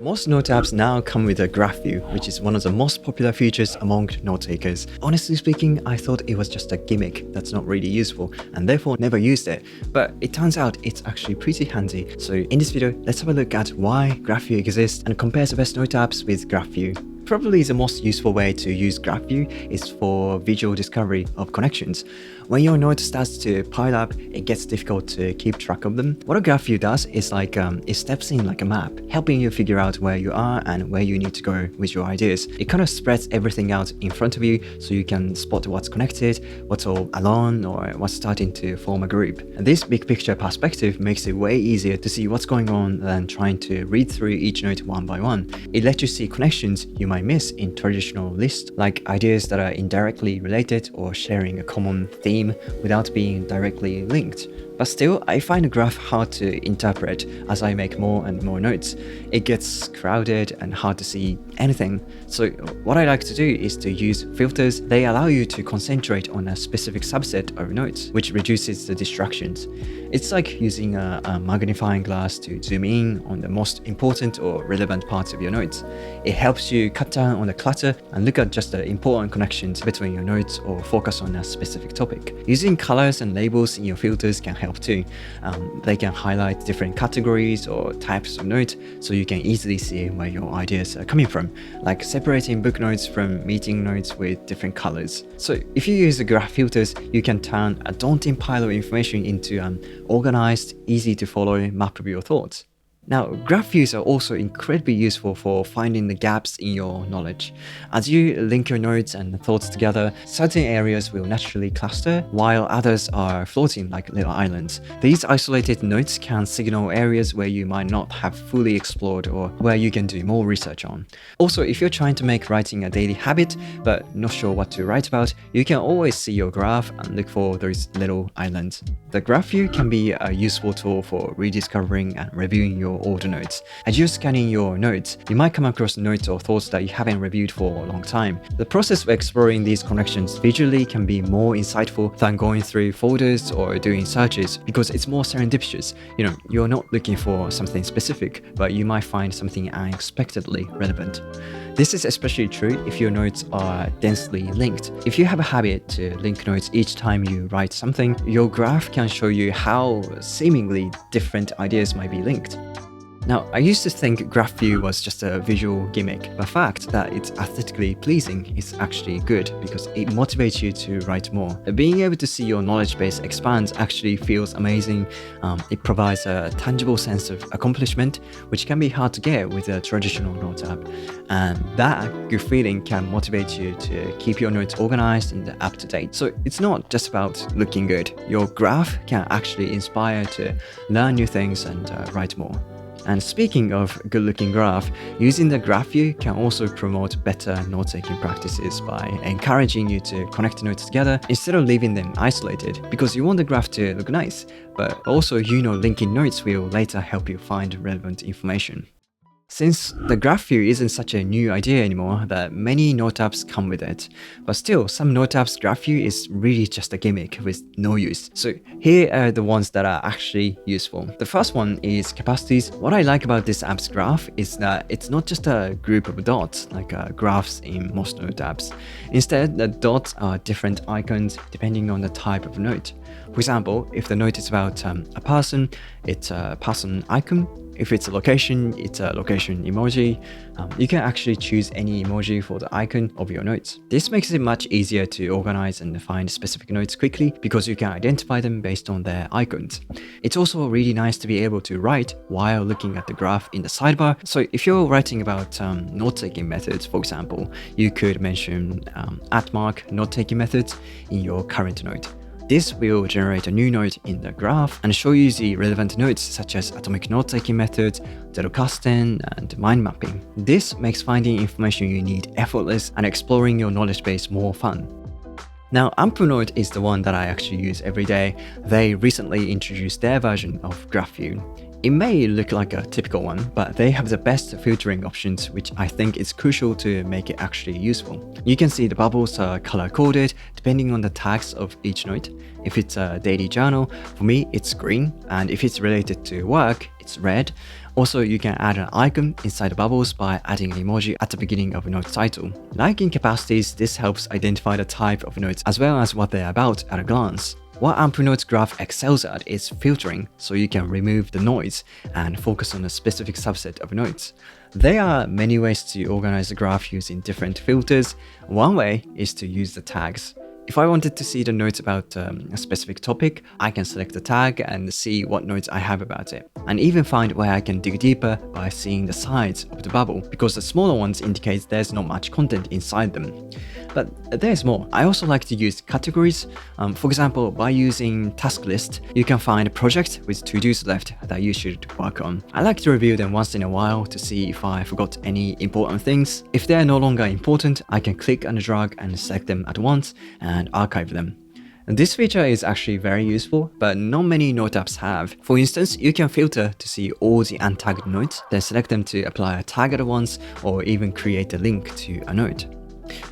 Most note apps now come with a graph view, which is one of the most popular features among note takers. Honestly speaking, I thought it was just a gimmick that's not really useful and therefore never used it, but it turns out it's actually pretty handy. So in this video, let's have a look at why graph view exists and compare the best note apps with graph view. Probably the most useful way to use graph view is for visual discovery of connections. When your node starts to pile up, it gets difficult to keep track of them. What a graph view does is it steps in like a map, helping you figure out where you are and where you need to go with your ideas. It kind of spreads everything out in front of you so you can spot what's connected, what's all alone, or what's starting to form a group. And this big picture perspective makes it way easier to see what's going on than trying to read through each node one by one. It lets you see connections you might miss in traditional lists, like ideas that are indirectly related or sharing a common theme without being directly linked. But still, I find a graph hard to interpret as I make more and more notes. It gets crowded and hard to see anything. So what I like to do is to use filters. They allow you to concentrate on a specific subset of notes, which reduces the distractions. It's like using a magnifying glass to zoom in on the most important or relevant parts of your notes. It helps you cut down on the clutter and look at just the important connections between your notes or focus on a specific topic. Using colors and labels in your filters can help too. They can highlight different categories or types of notes so you can easily see where your ideas are coming from, like separating book notes from meeting notes with different colors. So if you use the graph filters, you can turn a daunting pile of information into an organized, easy to follow map of your thoughts. Now, graph views are also incredibly useful for finding the gaps in your knowledge. As you link your notes and thoughts together, certain areas will naturally cluster, while others are floating like little islands. These isolated notes can signal areas where you might not have fully explored or where you can do more research on. Also, if you're trying to make writing a daily habit, but not sure what to write about, you can always see your graph and look for those little islands. The graph view can be a useful tool for rediscovering and reviewing your older notes. As you're scanning your notes, you might come across notes or thoughts that you haven't reviewed for a long time. The process of exploring these connections visually can be more insightful than going through folders or doing searches because it's more serendipitous. You're not looking for something specific, but you might find something unexpectedly relevant. This is especially true if your notes are densely linked. If you have a habit to link notes each time you write something, your graph can show you how seemingly different ideas might be linked. Now, I used to think graph view was just a visual gimmick. The fact that it's aesthetically pleasing is actually good because it motivates you to write more. Being able to see your knowledge base expand actually feels amazing. It provides a tangible sense of accomplishment, which can be hard to get with a traditional note app. And that good feeling can motivate you to keep your notes organized and up to date. So it's not just about looking good. Your graph can actually inspire to learn new things and write more. And speaking of good-looking graph, using the graph view can also promote better note-taking practices by encouraging you to connect notes together instead of leaving them isolated, because you want the graph to look nice, but also linking notes will later help you find relevant information. Since the graph view isn't such a new idea anymore, that many note apps come with it. But still, some note apps' graph view is really just a gimmick with no use. So here are the ones that are actually useful. The first one is Capacities. What I like about this app's graph is that it's not just a group of dots like graphs in most note apps. Instead, the dots are different icons depending on the type of note. For example, if the note is about a person, it's a person icon. If it's a location, it's a location emoji. You can actually choose any emoji for the icon of your notes. This makes it much easier to organize and find specific notes quickly because you can identify them based on their icons. It's also really nice to be able to write while looking at the graph in the sidebar. So if you're writing about note-taking methods, for example, you could mention @ note-taking methods in your current note. This will generate a new note in the graph and show you the relevant notes such as atomic note-taking methods, Zettelkasten, and mind mapping. This makes finding information you need effortless and exploring your knowledge base more fun. Now, Amplenote is the one that I actually use every day. They recently introduced their version of graph view. It may look like a typical one, but they have the best filtering options, which I think is crucial to make it actually useful. You can see the bubbles are color-coded depending on the tags of each note. If it's a daily journal, for me it's green, and if it's related to work, it's red. Also, you can add an icon inside the bubbles by adding an emoji at the beginning of a note title. Like in Capacities, this helps identify the type of notes as well as what they're about at a glance. What Amplenote's graph excels at is filtering, so you can remove the noise and focus on a specific subset of notes. There are many ways to organize the graph using different filters. One way is to use the tags. If I wanted to see the notes about a specific topic, I can select the tag and see what notes I have about it, and even find where I can dig deeper by seeing the sides of the bubble, because the smaller ones indicate there's not much content inside them. But there's more. I also like to use categories. For example, by using task list, you can find a project with to-dos left that you should work on. I like to review them once in a while to see if I forgot any important things. If they're no longer important, I can click and drag and select them at once and archive them. And this feature is actually very useful, but not many note apps have. For instance, you can filter to see all the untagged notes, then select them to apply a tag at once, or even create a link to a note.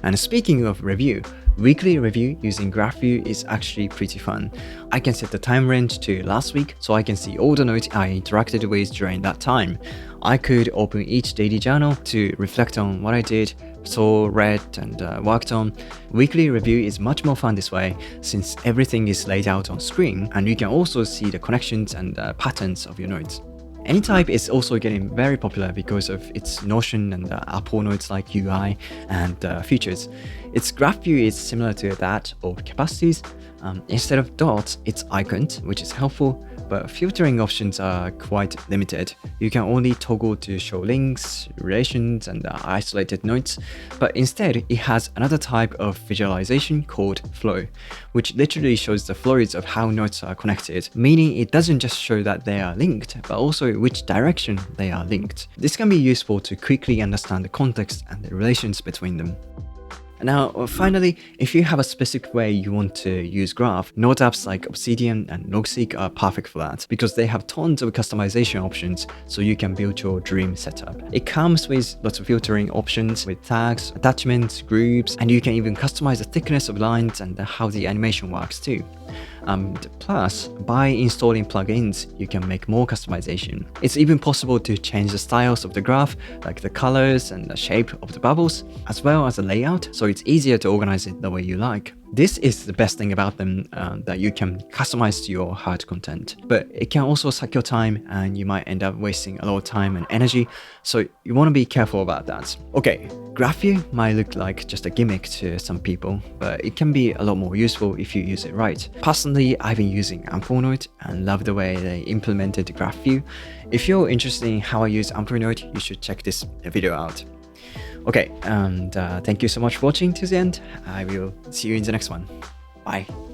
And speaking of review, weekly review using GraphView is actually pretty fun. I can set the time range to last week so I can see all the notes I interacted with during that time. I could open each daily journal to reflect on what I did, saw, read, and worked on. Weekly review is much more fun this way, since everything is laid out on screen, and you can also see the connections and patterns of your notes. Anytype is also getting very popular because of its Notion and Apple Notes-like UI and features. Its graph view is similar to that of Capacities. Instead of dots, it's icons, which is helpful, but filtering options are quite limited. You can only toggle to show links, relations, and isolated notes, but instead it has another type of visualization called flow, which literally shows the flows of how notes are connected, meaning it doesn't just show that they are linked, but also which direction they are linked. This can be useful to quickly understand the context and the relations between them. Now, finally, if you have a specific way you want to use graph, note apps like Obsidian and Logseq are perfect for that, because they have tons of customization options so you can build your dream setup. It comes with lots of filtering options with tags, attachments, groups, and you can even customize the thickness of lines and how the animation works too. Plus, by installing plugins, you can make more customization. It's even possible to change the styles of the graph, like the colors and the shape of the bubbles, as well as the layout, so it's easier to organize it the way you like. This is the best thing about them, that you can customize to your heart content. But it can also suck your time and you might end up wasting a lot of time and energy, so you want to be careful about that. Okay, GraphView might look like just a gimmick to some people, but it can be a lot more useful if you use it right. Personally, I've been using Amplenote and love the way they implemented GraphView. If you're interested in how I use Amplenote, you should check this video out. Okay, and thank you so much for watching to the end. I will see you in the next one. Bye.